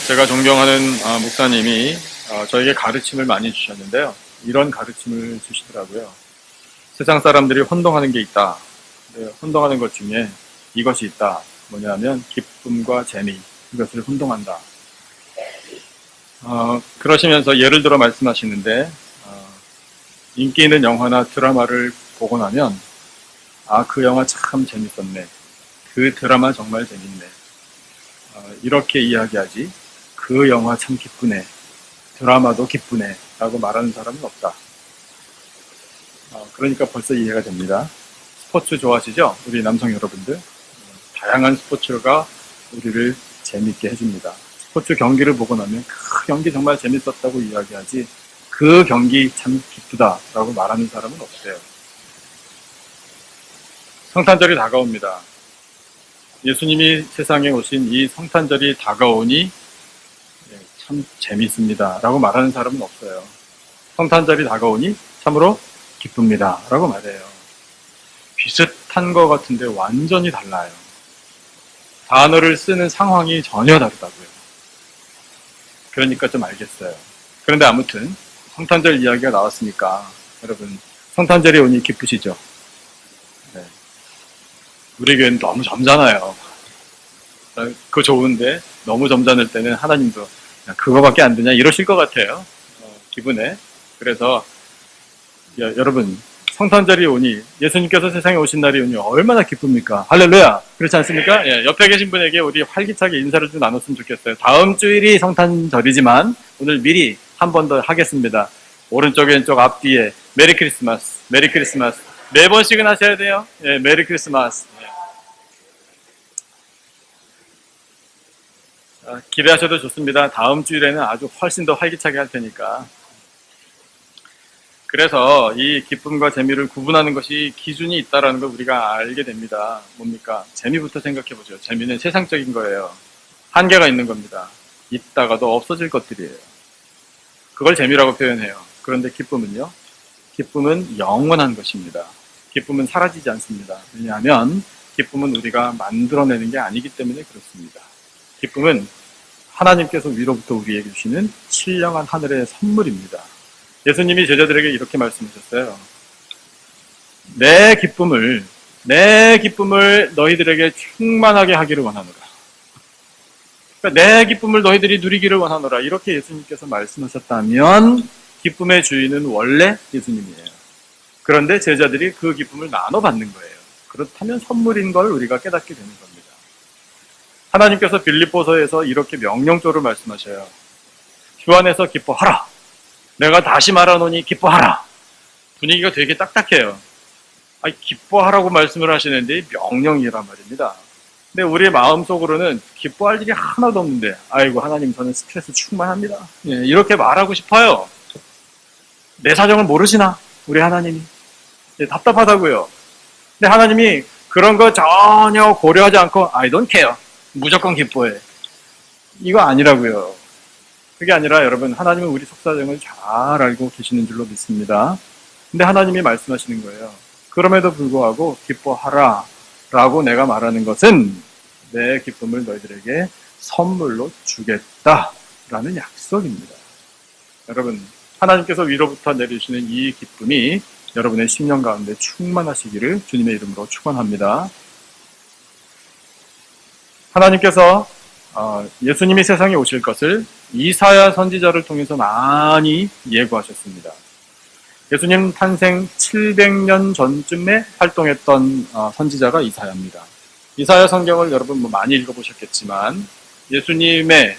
제가 존경하는 목사님이 저에게 가르침을 많이 주셨는데요. 이런 가르침을 주시더라고요. 세상 사람들이 혼동하는 게 있다. 혼동하는 것 중에 이것이 있다. 뭐냐면 기쁨과 재미, 이것을 혼동한다. 그러시면서 예를 들어 말씀하시는데 인기 있는 영화나 드라마를 보고 나면 그 영화 참 재밌었네. 그 드라마 정말 재밌네. 이렇게 이야기하지 그 영화 참 기쁘네. 드라마도 기쁘네. 라고 말하는 사람은 없다. 그러니까 벌써 이해가 됩니다. 스포츠 좋아하시죠? 우리 남성 여러분들. 다양한 스포츠가 우리를 재밌게 해줍니다. 스포츠 경기를 보고 나면 그 경기 정말 재밌었다고 이야기하지 그 경기 참 기쁘다라고 말하는 사람은 없어요. 성탄절이 다가옵니다. 예수님이 세상에 오신 이 성탄절이 다가오니 참 재밌습니다 라고 말하는 사람은 없어요. 성탄절이 다가오니 참으로 기쁩니다 라고 말해요. 비슷한 것 같은데 완전히 달라요. 단어를 쓰는 상황이 전혀 다르다고요. 그러니까 좀 알겠어요. 그런데 아무튼 성탄절 이야기가 나왔으니까 여러분 성탄절이 오니 기쁘시죠? 네. 우리 교회는 너무 점잖아요. 그거 좋은데 너무 점잖을 때는 하나님도 그거밖에 안 되냐 이러실 것 같아요. 기분에. 그래서 여러분 성탄절이 오니 예수님께서 세상에 오신 날이 오니 얼마나 기쁩니까? 할렐루야. 그렇지 않습니까? 옆에 계신 분에게 우리 활기차게 인사를 좀 나눴으면 좋겠어요. 다음 주일이 성탄절이지만 오늘 미리 한 번 더 하겠습니다. 오른쪽 왼쪽 앞뒤에 메리 크리스마스, 메리 크리스마스. 네 번씩은 하셔야 돼요. 메리 크리스마스. 기대하셔도 좋습니다. 다음 주일에는 아주 훨씬 더 활기차게 할 테니까. 그래서 이 기쁨과 재미를 구분하는 것이 기준이 있다는 걸 우리가 알게 됩니다. 뭡니까? 재미부터 생각해 보죠. 재미는 세상적인 거예요. 한계가 있는 겁니다. 있다가도 없어질 것들이에요. 그걸 재미라고 표현해요. 그런데 기쁨은요? 기쁨은 영원한 것입니다. 기쁨은 사라지지 않습니다. 왜냐하면 기쁨은 우리가 만들어내는 게 아니기 때문에 그렇습니다. 기쁨은 하나님께서 위로부터 우리에게 주시는 신령한 하늘의 선물입니다. 예수님이 제자들에게 이렇게 말씀하셨어요. 내 기쁨을 너희들에게 충만하게 하기를 원하노라. 그러니까 내 기쁨을 너희들이 누리기를 원하노라. 이렇게 예수님께서 말씀하셨다면 기쁨의 주인은 원래 예수님이에요. 그런데 제자들이 그 기쁨을 나눠받는 거예요. 그렇다면 선물인 걸 우리가 깨닫게 되는 겁니다. 하나님께서 빌립보서에서 이렇게 명령조를 말씀하셔요. 주 안에서 기뻐하라. 내가 다시 말하노니 기뻐하라. 분위기가 되게 딱딱해요. 기뻐하라고 말씀을 하시는데 명령이란 말입니다. 근데 우리 마음속으로는 기뻐할 일이 하나도 없는데 아이고 하나님 저는 스트레스 충만합니다. 이렇게 말하고 싶어요. 내 사정을 모르시나? 우리 하나님이. 답답하다고요. 근데 하나님이 그런 거 전혀 고려하지 않고 I don't care. 무조건 기뻐해. 이거 아니라고요. 그게 아니라 여러분 하나님은 우리 속사정을 잘 알고 계시는 줄로 믿습니다. 근데 하나님이 말씀하시는 거예요. 그럼에도 불구하고 기뻐하라 라고 내가 말하는 것은 내 기쁨을 너희들에게 선물로 주겠다라는 약속입니다. 여러분 하나님께서 위로부터 내려주시는 이 기쁨이 여러분의 심령 가운데 충만하시기를 주님의 이름으로 축원합니다. 하나님께서 예수님이 세상에 오실 것을 이사야 선지자를 통해서 많이 예고하셨습니다. 예수님 탄생 700년 전쯤에 활동했던 선지자가 이사야입니다. 이사야 성경을 여러분 많이 읽어보셨겠지만 예수님에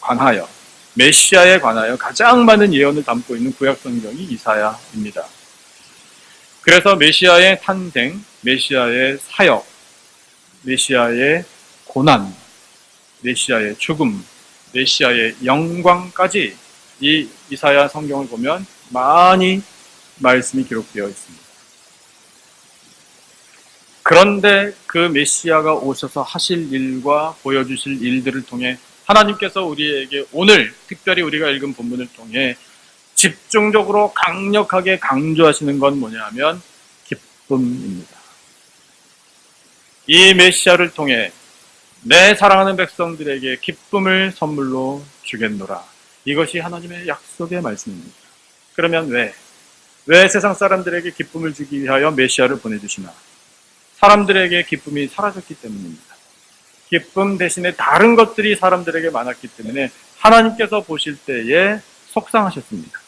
관하여 메시아에 관하여 가장 많은 예언을 담고 있는 구약 성경이 이사야입니다. 그래서 메시아의 탄생, 메시아의 사역, 메시아의 고난, 메시아의 죽음, 메시아의 영광까지 이 이사야 성경을 보면 많이 말씀이 기록되어 있습니다. 그런데 그 메시아가 오셔서 하실 일과 보여주실 일들을 통해 하나님께서 우리에게 오늘 특별히 우리가 읽은 본문을 통해 집중적으로 강력하게 강조하시는 건 뭐냐면 기쁨입니다. 이 메시아를 통해 내 사랑하는 백성들에게 기쁨을 선물로 주겠노라. 이것이 하나님의 약속의 말씀입니다. 그러면 왜 세상 사람들에게 기쁨을 주기 위하여 메시아를 보내주시나? 사람들에게 기쁨이 사라졌기 때문입니다. 기쁨 대신에 다른 것들이 사람들에게 많았기 때문에 하나님께서 보실 때에 속상하셨습니다.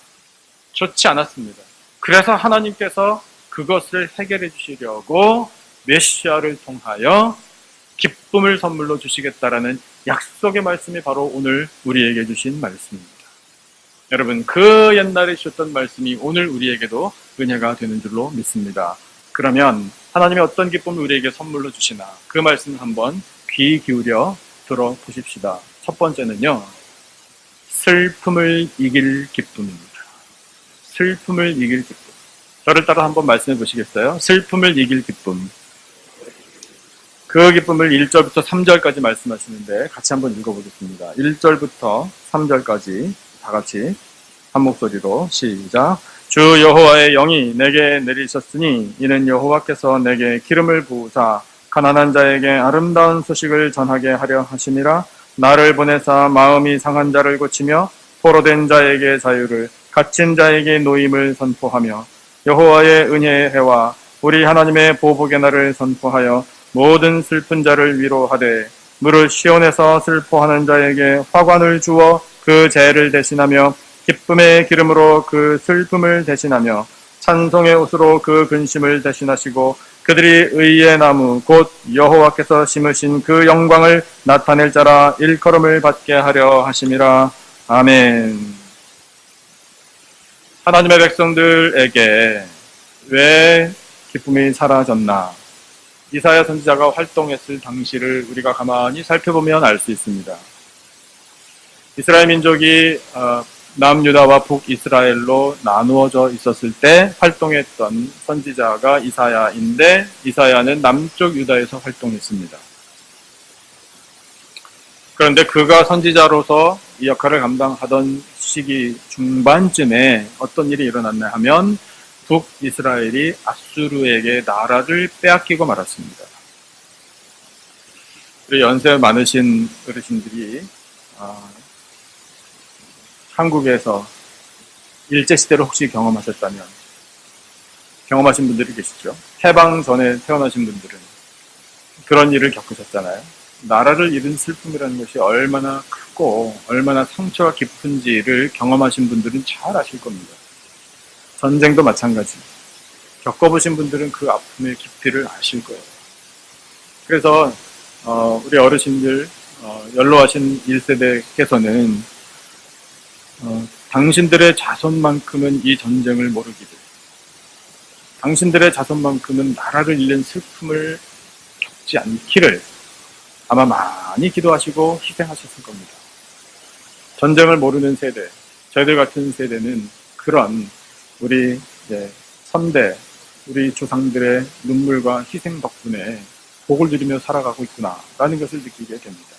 좋지 않았습니다. 그래서 하나님께서 그것을 해결해 주시려고 메시아를 통하여 기쁨을 선물로 주시겠다라는 약속의 말씀이 바로 오늘 우리에게 주신 말씀입니다. 여러분, 그 옛날에 주셨던 말씀이 오늘 우리에게도 은혜가 되는 줄로 믿습니다. 그러면 하나님이 어떤 기쁨을 우리에게 선물로 주시나 그 말씀을 한번 귀 기울여 들어보십시다. 첫 번째는요, 슬픔을 이길 기쁨입니다. 슬픔을 이길 기쁨. 저를 따라 한번 말씀해 보시겠어요? 슬픔을 이길 기쁨. 그 기쁨을 1절부터 3절까지 말씀하시는데 같이 한번 읽어보겠습니다. 1절부터 3절까지 다 같이 한 목소리로 시작. 주 여호와의 영이 내게 내리셨으니 이는 여호와께서 내게 기름을 부으사 가난한 자에게 아름다운 소식을 전하게 하려 하심이라. 나를 보내사 마음이 상한 자를 고치며 포로된 자에게 자유를, 갇힌 자에게 노임을 선포하며 여호와의 은혜의 해와 우리 하나님의 보복의 날을 선포하여 모든 슬픈 자를 위로하되 무릇 시온에서 슬퍼하는 자에게 화관을 주어 그 죄를 대신하며 기쁨의 기름으로 그 슬픔을 대신하며 찬송의 옷으로 그 근심을 대신하시고 그들이 의의 나무 곧 여호와께서 심으신 그 영광을 나타낼 자라 일컬음을 받게 하려 하심이라. 아멘. 하나님의 백성들에게 왜 기쁨이 사라졌나? 이사야 선지자가 활동했을 당시를 우리가 가만히 살펴보면 알 수 있습니다. 이스라엘 민족이 남유다와 북이스라엘로 나누어져 있었을 때 활동했던 선지자가 이사야인데 이사야는 남쪽 유다에서 활동했습니다. 그런데 그가 선지자로서 이 역할을 감당하던 시기 중반쯤에 어떤 일이 일어났나 하면 북이스라엘이 아수르에게 나라를 빼앗기고 말았습니다. 우리 연세 많으신 어르신들이 한국에서 일제시대를 혹시 경험하셨다면 경험하신 분들이 계시죠. 해방 전에 태어나신 분들은 그런 일을 겪으셨잖아요. 나라를 잃은 슬픔이라는 것이 얼마나 크고 얼마나 상처가 깊은지를 경험하신 분들은 잘 아실 겁니다. 전쟁도 마찬가지. 겪어보신 분들은 그 아픔의 깊이를 아실 거예요. 그래서 우리 어르신들 연로하신 1세대께서는 당신들의 자손만큼은 이 전쟁을 모르기를, 당신들의 자손만큼은 나라를 잃는 슬픔을 겪지 않기를 아마 많이 기도하시고 희생하셨을 겁니다. 전쟁을 모르는 세대, 저희들 같은 세대는 그런 우리 선대, 우리 조상들의 눈물과 희생 덕분에 복을 누리며 살아가고 있구나라는 것을 느끼게 됩니다.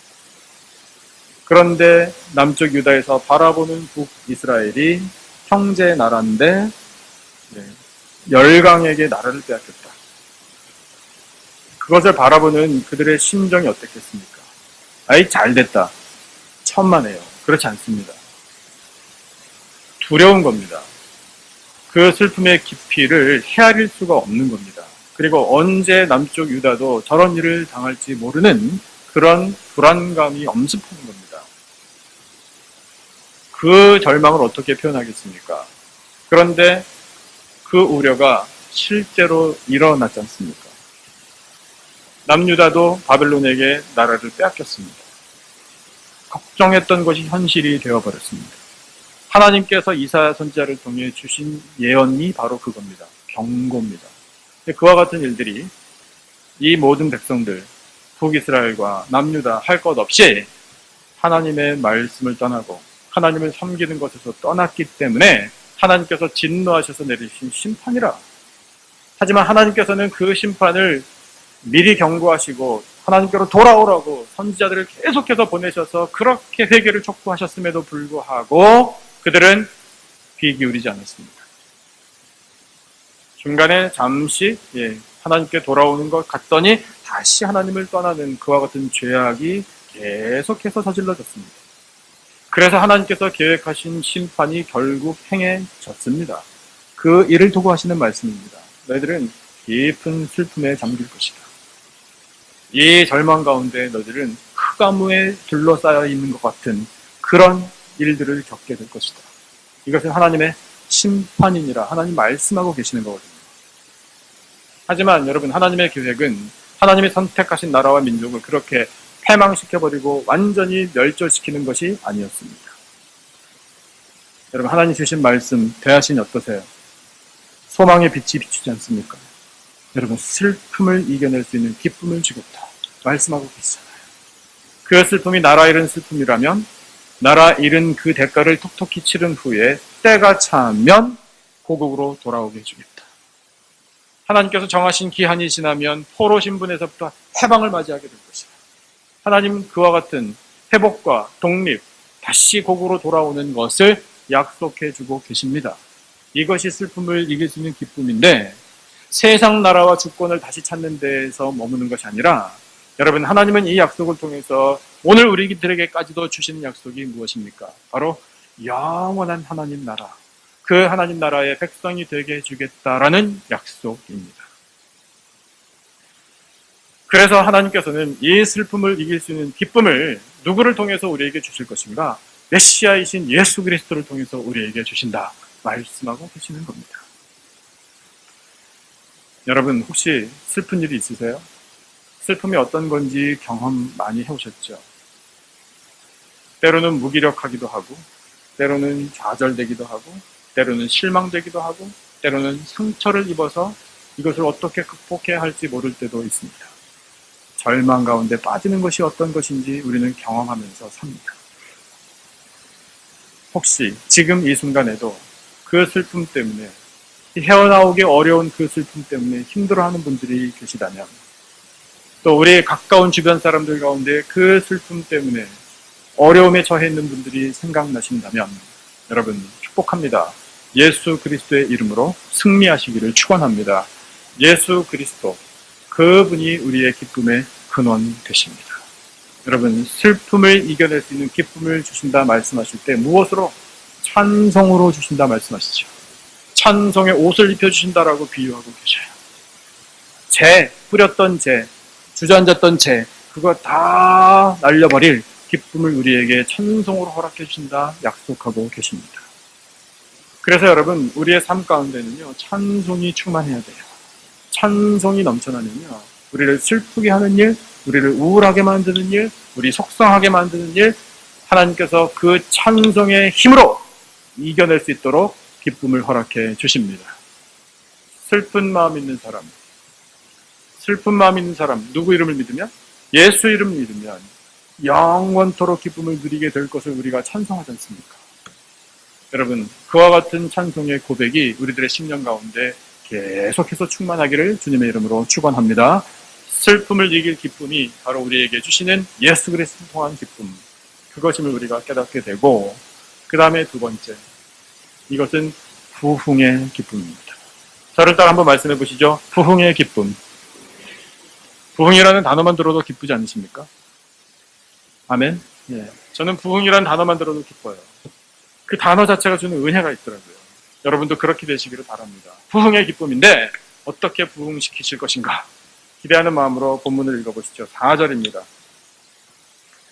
그런데 남쪽 유다에서 바라보는 북이스라엘이 형제 나라인데 열강에게 나라를 빼앗겼다. 그것을 바라보는 그들의 심정이 어떻겠습니까? 아이 잘됐다. 천만에요. 그렇지 않습니다. 두려운 겁니다. 그 슬픔의 깊이를 헤아릴 수가 없는 겁니다. 그리고 언제 남쪽 유다도 저런 일을 당할지 모르는 그런 불안감이 엄습하는 겁니다. 그 절망을 어떻게 표현하겠습니까? 그런데 그 우려가 실제로 일어났지 않습니까? 남유다도 바벨론에게 나라를 빼앗겼습니다. 걱정했던 것이 현실이 되어버렸습니다. 하나님께서 이사야 선지자를 통해 주신 예언이 바로 그겁니다. 경고입니다. 그와 같은 일들이 이 모든 백성들, 북이스라엘과 남유다 할 것 없이 하나님의 말씀을 떠나고 하나님을 섬기는 것에서 떠났기 때문에 하나님께서 진노하셔서 내리신 심판이라. 하지만 하나님께서는 그 심판을 미리 경고하시고 하나님께로 돌아오라고 선지자들을 계속해서 보내셔서 그렇게 회개를 촉구하셨음에도 불구하고 그들은 귀 기울이지 않았습니다. 중간에 잠시 하나님께 돌아오는 것 같더니 다시 하나님을 떠나는 그와 같은 죄악이 계속해서 저질러졌습니다. 그래서 하나님께서 계획하신 심판이 결국 행해졌습니다. 그 일을 두고 하시는 말씀입니다. 너희들은 깊은 슬픔에 잠길 것이다. 이 절망 가운데 너희들은 흑암에 둘러싸여 있는 것 같은 그런 일들을 겪게 될 것이다. 이것은 하나님의 심판이니라 하나님 말씀하고 계시는 거거든요. 하지만 여러분, 하나님의 계획은 하나님이 선택하신 나라와 민족을 그렇게 패망시켜버리고 완전히 멸절시키는 것이 아니었습니다. 여러분, 하나님 주신 말씀 대하시니 어떠세요? 소망의 빛이 비추지 않습니까? 여러분, 슬픔을 이겨낼 수 있는 기쁨을 주겠다 말씀하고 계시잖아요. 그 슬픔이 나라 잃은 슬픔이라면 나라 잃은 그 대가를 톡톡히 치른 후에 때가 차면 고국으로 돌아오게 해주겠다. 하나님께서 정하신 기한이 지나면 포로 신분에서부터 해방을 맞이하게 될 것이다. 하나님 그와 같은 회복과 독립, 다시 고국으로 돌아오는 것을 약속해 주고 계십니다. 이것이 슬픔을 이길 수 있는 기쁨인데 세상 나라와 주권을 다시 찾는 데에서 머무는 것이 아니라 여러분, 하나님은 이 약속을 통해서 오늘 우리들에게까지도 주시는 약속이 무엇입니까? 바로 영원한 하나님 나라, 그 하나님 나라의 백성이 되게 해주겠다라는 약속입니다. 그래서 하나님께서는 이 슬픔을 이길 수 있는 기쁨을 누구를 통해서 우리에게 주실 것인가? 메시아이신 예수 그리스도를 통해서 우리에게 주신다 말씀하고 계시는 겁니다. 여러분, 혹시 슬픈 일이 있으세요? 슬픔이 어떤 건지 경험 많이 해오셨죠? 때로는 무기력하기도 하고, 때로는 좌절되기도 하고, 때로는 실망되기도 하고, 때로는 상처를 입어서 이것을 어떻게 극복해야 할지 모를 때도 있습니다. 절망 가운데 빠지는 것이 어떤 것인지 우리는 경험하면서 삽니다. 혹시 지금 이 순간에도 그 슬픔 때문에, 헤어나오기 어려운 그 슬픔 때문에 힘들어하는 분들이 계시다면, 또 우리 가까운 주변 사람들 가운데 그 슬픔 때문에 어려움에 처해 있는 분들이 생각나신다면 여러분, 축복합니다. 예수 그리스도의 이름으로 승리하시기를 축원합니다. 예수 그리스도, 그분이 우리의 기쁨의 근원 되십니다. 여러분, 슬픔을 이겨낼 수 있는 기쁨을 주신다 말씀하실 때 무엇으로? 찬송으로 주신다 말씀하시죠. 찬송의 옷을 입혀주신다라고 비유하고 계셔요. 뿌렸던 주저앉았던 그거 다 날려버릴 기쁨을 우리에게 찬송으로 허락해 주신다 약속하고 계십니다. 그래서 여러분, 우리의 삶 가운데는요, 찬송이 충만해야 돼요. 찬송이 넘쳐나면요, 우리를 슬프게 하는 일, 우리를 우울하게 만드는 일, 우리 속상하게 만드는 일, 하나님께서 그 찬송의 힘으로 이겨낼 수 있도록 기쁨을 허락해 주십니다. 슬픈 마음 있는 사람, 누구 이름을 믿으면? 예수 이름을 믿으면 영원토록 기쁨을 누리게 될 것을 우리가 찬송하지 않습니까? 여러분, 그와 같은 찬송의 고백이 우리들의 심령 가운데 계속해서 충만하기를 주님의 이름으로 축원합니다. 슬픔을 이길 기쁨이 바로 우리에게 주시는 예수 그리스도를 통한 기쁨, 그것임을 우리가 깨닫게 되고, 그 다음에 두 번째, 이것은 부흥의 기쁨입니다. 저를 따라 한번 말씀해 보시죠. 부흥의 기쁨. 부흥이라는 단어만 들어도 기쁘지 않으십니까? 아멘? 예. 저는 부흥이라는 단어만 들어도 기뻐요. 그 단어 자체가 주는 은혜가 있더라고요. 여러분도 그렇게 되시기를 바랍니다. 부흥의 기쁨인데 어떻게 부흥시키실 것인가? 기대하는 마음으로 본문을 읽어보시죠. 4절입니다.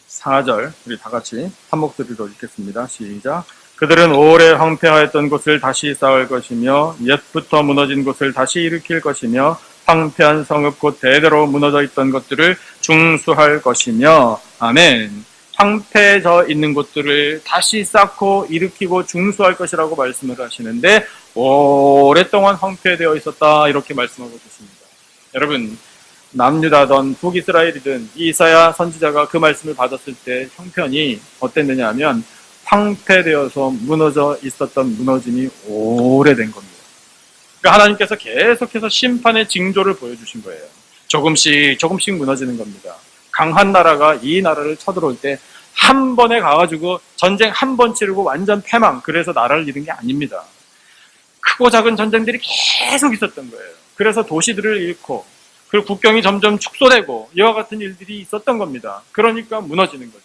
4절, 우리 다 같이 한 목소리로 읽겠습니다. 시작. 그들은 오래 황폐하였던 곳을 다시 쌓을 것이며 옛부터 무너진 곳을 다시 일으킬 것이며 황폐한 성읍 곧 대대로 무너져 있던 것들을 중수할 것이며. 아멘. 황폐해져 있는 곳들을 다시 쌓고 일으키고 중수할 것이라고 말씀을 하시는데 오랫동안 황폐되어 있었다 이렇게 말씀하고 계십니다. 여러분, 남유다든 북이스라엘이든 이사야 선지자가 그 말씀을 받았을 때 형편이 어땠느냐 하면 황폐되어서 무너져 있었던 무너짐이 오래된 겁니다. 그러니까 하나님께서 계속해서 심판의 징조를 보여주신 거예요. 조금씩 무너지는 겁니다. 강한 나라가 이 나라를 쳐들어올 때 한 번에 가가지고 전쟁 한 번 치르고 완전 패망, 그래서 나라를 잃은 게 아닙니다. 크고 작은 전쟁들이 계속 있었던 거예요. 그래서 도시들을 잃고 그리고 국경이 점점 축소되고 이와 같은 일들이 있었던 겁니다. 그러니까 무너지는 거죠.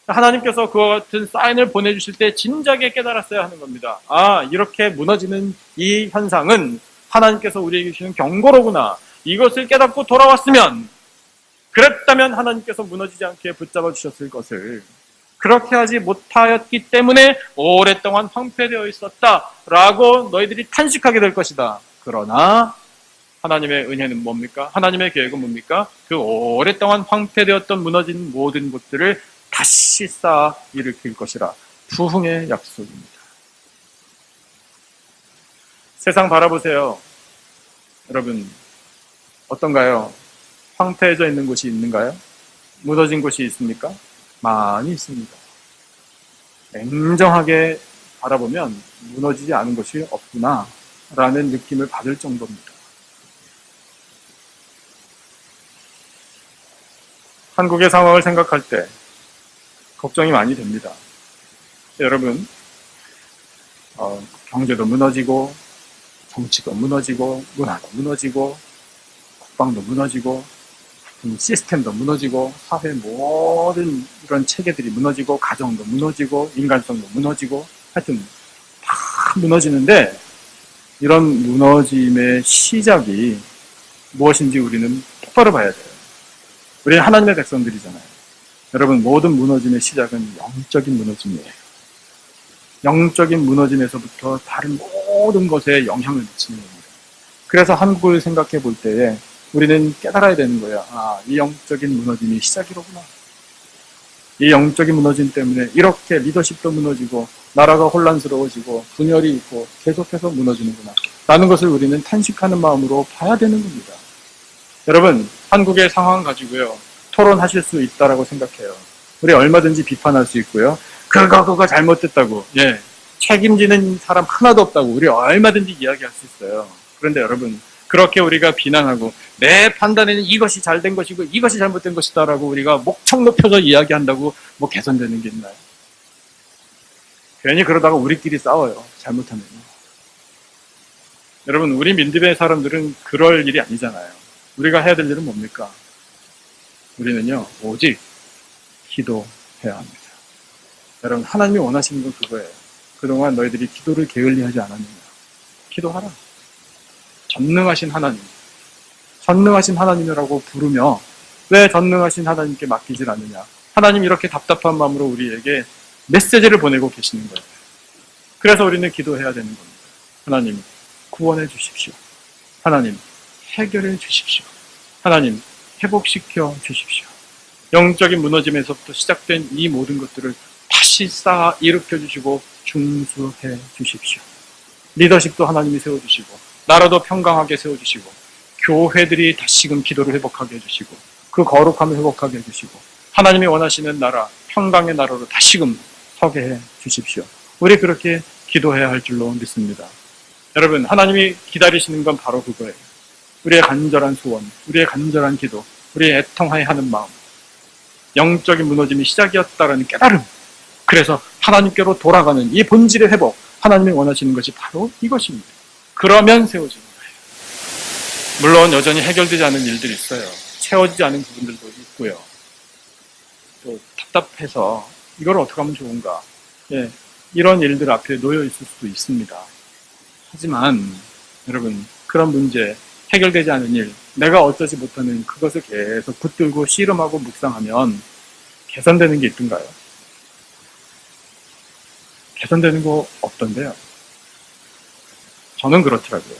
하나님께서 그와 같은 사인을 보내주실 때 진작에 깨달았어야 하는 겁니다. 아, 이렇게 무너지는 이 현상은 하나님께서 우리에게 주시는 경고로구나. 이것을 깨닫고 돌아왔으면, 그랬다면 하나님께서 무너지지 않게 붙잡아 주셨을 것을, 그렇게 하지 못하였기 때문에 오랫동안 황폐되어 있었다라고 너희들이 탄식하게 될 것이다. 그러나 하나님의 은혜는 뭡니까? 하나님의 계획은 뭡니까? 그 오랫동안 황폐되었던 무너진 모든 것들을 다시 쌓아 일으킬 것이라. 부흥의 약속입니다. 세상 바라보세요. 여러분, 어떤가요? 황폐해져 있는 곳이 있는가요? 무너진 곳이 있습니까? 많이 있습니다. 냉정하게 바라보면 무너지지 않은 것이 없구나 라는 느낌을 받을 정도입니다. 한국의 상황을 생각할 때 걱정이 많이 됩니다. 여러분, 경제도 무너지고 정치도 무너지고 문화도 무너지고 국방도 무너지고 시스템도 무너지고 사회 모든 이런 체계들이 무너지고 가정도 무너지고 인간성도 무너지고 하여튼 다 무너지는데, 이런 무너짐의 시작이 무엇인지 우리는 똑바로 봐야 돼요. 우리는 하나님의 백성들이잖아요. 여러분, 모든 무너짐의 시작은 영적인 무너짐이에요. 영적인 무너짐에서부터 다른 모든 것에 영향을 미치는 겁니다. 그래서 한국을 생각해 볼 때에 우리는 깨달아야 되는 거예요. 아, 이 영적인 무너짐이 시작이로구나. 이 영적인 무너짐 때문에 이렇게 리더십도 무너지고 나라가 혼란스러워지고 분열이 있고 계속해서 무너지는구나 라는 것을 우리는 탄식하는 마음으로 봐야 되는 겁니다. 여러분, 한국의 상황 가지고요 토론하실 수 있다라고 생각해요. 우리 얼마든지 비판할 수 있고요. 그거 잘못됐다고, 책임지는 사람 하나도 없다고 우리 얼마든지 이야기할 수 있어요. 그런데 여러분, 그렇게 우리가 비난하고 내 판단에는 이것이 잘된 것이고 이것이 잘못된 것이다라고 우리가 목청 높여서 이야기한다고 뭐 개선되는 게 있나요? 괜히 그러다가 우리끼리 싸워요. 잘못하면. 여러분, 우리 민디베 사람들은 그럴 일이 아니잖아요. 우리가 해야 될 일은 뭡니까? 우리는요, 오직 기도해야 합니다. 여러분, 하나님이 원하시는 건 그거예요. 그동안 너희들이 기도를 게을리하지 않았느냐. 기도하라. 전능하신 하나님, 전능하신 하나님이라고 부르며 왜 전능하신 하나님께 맡기질 않느냐. 하나님 이렇게 답답한 마음으로 우리에게 메시지를 보내고 계시는 거예요. 그래서 우리는 기도해야 되는 겁니다. 하나님, 구원해 주십시오. 하나님, 해결해 주십시오. 하나님, 회복시켜 주십시오. 영적인 무너짐에서부터 시작된 이 모든 것들을 다시 쌓아 일으켜 주시고 중수해 주십시오. 리더십도 하나님이 세워주시고 나라도 평강하게 세워주시고 교회들이 다시금 기도를 회복하게 해주시고 그 거룩함을 회복하게 해주시고 하나님이 원하시는 나라, 평강의 나라로 다시금 서게 해 주십시오. 우리 그렇게 기도해야 할 줄로 믿습니다. 여러분, 하나님이 기다리시는 건 바로 그거예요. 우리의 간절한 소원, 우리의 간절한 기도, 우리의 애통하여 하는 마음, 영적인 무너짐이 시작이었다라는 깨달음, 그래서 하나님께로 돌아가는 이 본질의 회복, 하나님이 원하시는 것이 바로 이것입니다. 그러면 세워지는 거예요. 물론 여전히 해결되지 않은 일들이 있어요. 채워지지 않은 부분들도 있고요. 또 답답해서 이걸 어떻게 하면 좋은가, 이런 일들 앞에 놓여 있을 수도 있습니다. 하지만 여러분, 그런 문제, 해결되지 않은 일, 내가 어쩌지 못하는 그것을 계속 붙들고 씨름하고 묵상하면 개선되는 게 있던가요? 개선되는 거 없던데요. 저는 그렇더라고요.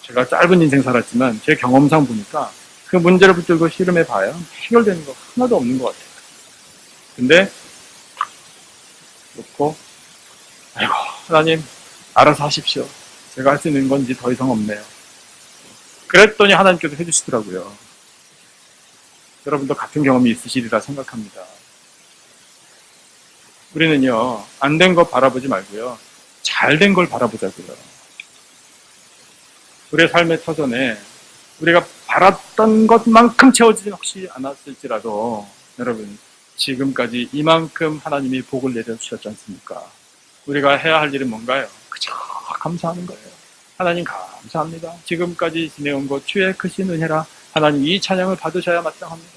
제가 짧은 인생 살았지만 제 경험상 보니까 그 문제를 붙들고 씨름해 봐야 해결되는 거 하나도 없는 것 같아요. 근데 놓고 아이고 하나님 알아서 하십시오. 제가 할 수 있는 건 이제 더 이상 없네요. 그랬더니 하나님께서 해주시더라고요. 여러분도 같은 경험이 있으시리라 생각합니다. 우리는요, 안 된 거 바라보지 말고요, 잘 된 걸 바라보자고요. 우리의 삶의 터전에 우리가 바랐던 것만큼 채워지지 혹시 않았을지라도 여러분, 지금까지 이만큼 하나님이 복을 내려주셨지 않습니까? 우리가 해야 할 일은 뭔가요? 그저 감사하는 거예요. 하나님 감사합니다. 지금까지 지내온 것 주의 크신 은혜라. 하나님 이 찬양을 받으셔야 마땅합니다.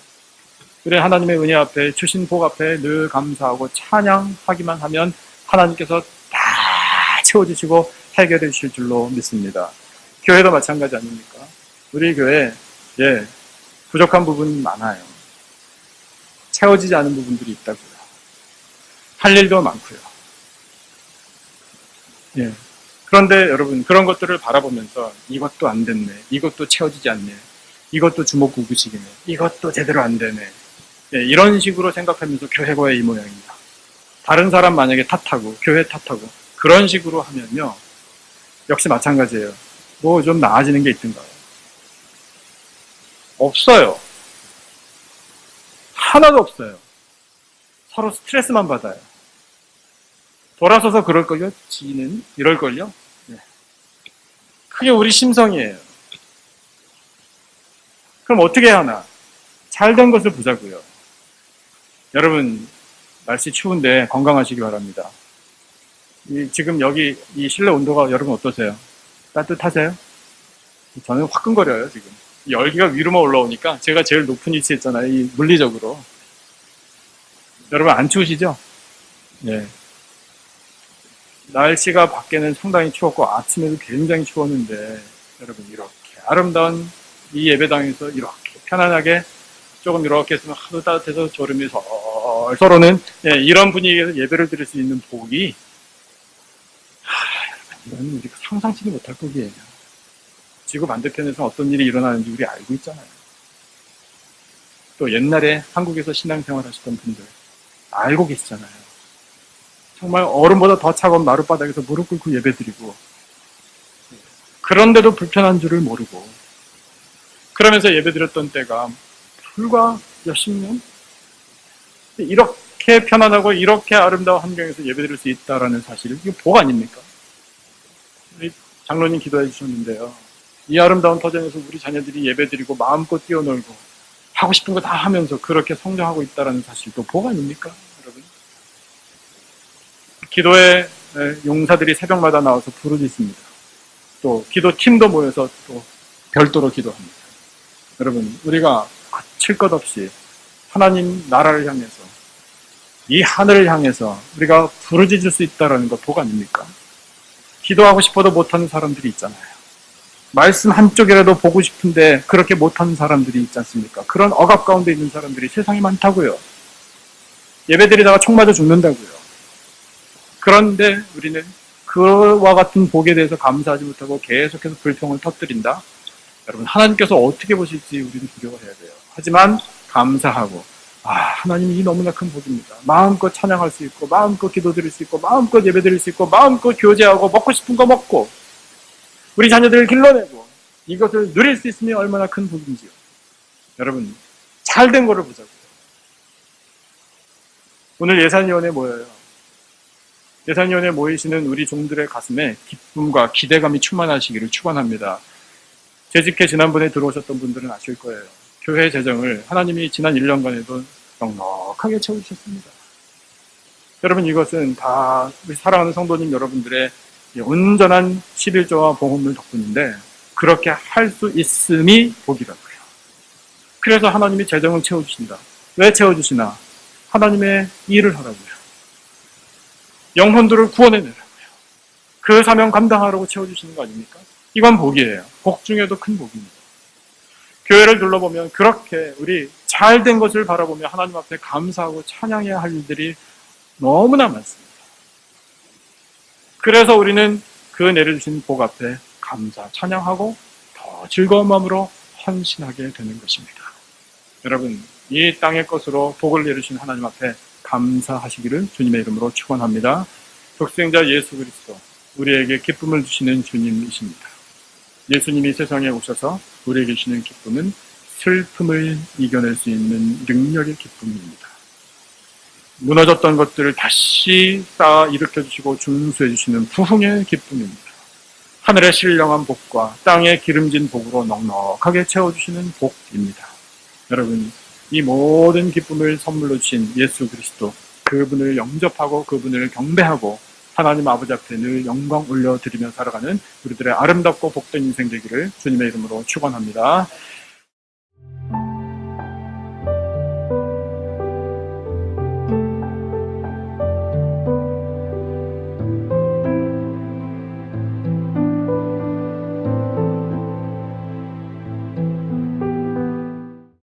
그래 하나님의 은혜 앞에 주신 복 앞에 늘 감사하고 찬양하기만 하면 하나님께서 다 채워주시고 해결해 주실 줄로 믿습니다. 교회도 마찬가지 아닙니까? 우리 교회 부족한 부분 많아요. 채워지지 않은 부분들이 있다고요. 할 일도 많고요. 그런데 여러분 그런 것들을 바라보면서 이것도 안 됐네, 이것도 채워지지 않네, 이것도 주먹구구식이네, 이것도 제대로 안 되네, 이런 식으로 생각하면서 교회가 이 모양입니다. 다른 사람 만약에 탓하고 교회 탓하고 그런 식으로 하면요 역시 마찬가지예요. 뭐 좀 나아지는 게 있던가요? 없어요. 하나도 없어요. 서로 스트레스만 받아요. 돌아서서 그럴걸요? 지는 이럴걸요? 그게 우리 심성이에요. 그럼 어떻게 해야 하나? 잘된 것을 보자고요. 여러분 날씨 추운데 건강하시기 바랍니다. 지금 여기 이 실내 온도가 여러분 어떠세요? 따뜻하세요? 저는 화끈거려요 지금. 열기가 위로만 올라오니까 제가 제일 높은 위치에 있잖아요. 이 물리적으로. 여러분 안 추우시죠? 네. 날씨가 밖에는 상당히 추웠고 아침에도 굉장히 추웠는데 여러분 이렇게 아름다운 이 예배당에서 이렇게 편안하게 조금 이렇게 있으면 하도 따뜻해서 졸음이 솔솔 오는 이런 분위기에서 예배를 드릴 수 있는 복이 여러분 이건 우리가 상상치도 못할 복이에요. 지구 반대편에서 어떤 일이 일어나는지 우리 알고 있잖아요. 또 옛날에 한국에서 신앙생활 하셨던 분들 알고 계시잖아요. 정말 얼음보다 더 차가운 마룻바닥에서 무릎 꿇고 예배드리고 그런데도 불편한 줄을 모르고 그러면서 예배드렸던 때가 불과 몇십 년? 이렇게 편안하고 이렇게 아름다운 환경에서 예배드릴 수 있다는 사실 이거 복 아닙니까? 우리 장로님 기도해 주셨는데요. 이 아름다운 터전에서 우리 자녀들이 예배드리고 마음껏 뛰어놀고 하고 싶은 거 다 하면서 그렇게 성장하고 있다는 사실도 복 아닙니까? 여러분 기도에 용사들이 새벽마다 나와서 부르짖습니다. 또 기도팀도 모여서 또 별도로 기도합니다. 여러분 우리가 거칠 것 없이 하나님 나라를 향해서 이 하늘을 향해서 우리가 부르짖을 수 있다는 거 복 아닙니까? 기도하고 싶어도 못하는 사람들이 있잖아요. 말씀 한쪽이라도 보고 싶은데 그렇게 못하는 사람들이 있지 않습니까? 그런 억압 가운데 있는 사람들이 세상에 많다고요. 예배드리다가 총 맞아 죽는다고요. 그런데 우리는 그와 같은 복에 대해서 감사하지 못하고 계속해서 불평을 터뜨린다. 여러분 하나님께서 어떻게 보실지 우리는 두려워해야 돼요. 하지만 감사하고 하나님이 너무나 큰 복입니다. 마음껏 찬양할 수 있고 마음껏 기도드릴 수 있고 마음껏 예배드릴 수 있고 마음껏 교제하고 먹고 싶은 거 먹고 우리 자녀들을 길러내고 이것을 누릴 수 있으면 얼마나 큰 복인지요. 여러분 잘된 거를 보자고요. 오늘 예산위원회 모여요. 예산위원회 모이시는 우리 종들의 가슴에 기쁨과 기대감이 충만하시기를 축원합니다. 재직회 지난번에 들어오셨던 분들은 아실 거예요. 교회 재정을 하나님이 지난 1년간에도 넉넉하게 채워주셨습니다. 여러분 이것은 다 우리 사랑하는 성도님 여러분들의 온전한 11조와 봉헌물 덕분인데 그렇게 할 수 있음이 복이라고요. 그래서 하나님이 재정을 채워주신다. 왜 채워주시나? 하나님의 일을 하라고요. 영혼들을 구원해내라고요. 그 사명 감당하라고 채워주시는 거 아닙니까? 이건 복이에요. 복 중에도 큰 복입니다. 교회를 둘러보면 그렇게 우리 잘된 것을 바라보며 하나님 앞에 감사하고 찬양해야 할 일들이 너무나 많습니다. 그래서 우리는 그 내려주신 복 앞에 감사, 찬양하고 더 즐거운 마음으로 헌신하게 되는 것입니다. 여러분, 이 땅의 것으로 복을 내려주신 하나님 앞에 감사하시기를 주님의 이름으로 축원합니다. 독생자 예수 그리스도, 우리에게 기쁨을 주시는 주님이십니다. 예수님이 세상에 오셔서 우리에게 주시는 기쁨은 슬픔을 이겨낼 수 있는 능력의 기쁨입니다. 무너졌던 것들을 다시 쌓아 일으켜주시고 중수해주시는 부흥의 기쁨입니다. 하늘의 신령한 복과 땅의 기름진 복으로 넉넉하게 채워주시는 복입니다. 여러분, 이 모든 기쁨을 선물로 주신 예수 그리스도, 그분을 영접하고 그분을 경배하고 하나님 아버지 앞에 늘 영광 올려드리며 살아가는 우리들의 아름답고 복된 인생 되기를 주님의 이름으로 축원합니다.